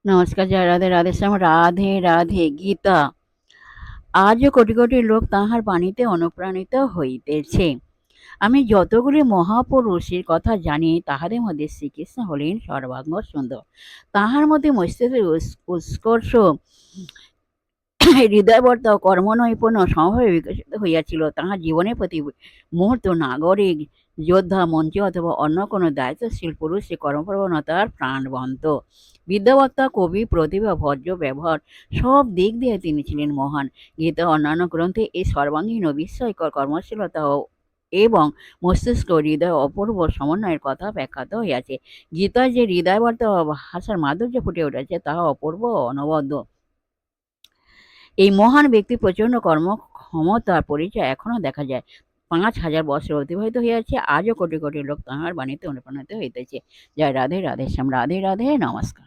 নমস্কার, জয় রাধে রাধেশ্যাম। রাধে রাধে। গীতা। আজও কোটি কোটি লোক তাঁহার বাণীতে অনুপ্রাণিত হইতেছে। আমি যতগুলি মহাপুরুষের কথা জানি, তাহাদের মধ্যে শ্রীকৃষ্ণ হলেন সর্বাঙ্গ সুন্দর। তাহার মধ্যে মস্তিষ্কের উৎকর্ষ, হৃদয়বর্তা ও কর্মনৈপুণ্য সমভাবে বিকশিত হইয়াছিল। তাহার জীবনের প্রতি মুহূর্ত নাগরিক, যোদ্ধা, মন্ত্রী অথবা অন্য কোনো দায়িত্বশীল পুরুষের কর্মপ্রবণতার প্রাণবন্ত। বিদ্যাবক্তা, কবি, প্রতিভা, ভদ্র ব্যবহার সব দিক দিয়ে তিনি ছিলেন মহান। গীতা অন্যান্য গ্রন্থে এই সর্বাঙ্গীন ও বিস্ময়কর কর্মশীলতা এবং মস্তিষ্ক ও হৃদয় অপূর্ব সমন্বয়ের কথা ব্যাখ্যাত হইয়াছে। গীতায় যে হৃদয়বর্তা ভাষার মাধুর্য ফুটে উঠেছে, তাহা অপূর্ব ও অনবদ্য। এই মহান ব্যক্তি প্রচণ্ড কর্মক্ষমতার পরিচয় এখনো দেখা যায়। ৫,০০০ বছর অতিবাহিত হইয়াছে, আজও কোটি কোটি লোক তাঁহার বাণীতে অনুপ্রাণিত হইতেছে। জয় রাধে রাধেশ্যাম। রাধে রাধে। নমস্কার।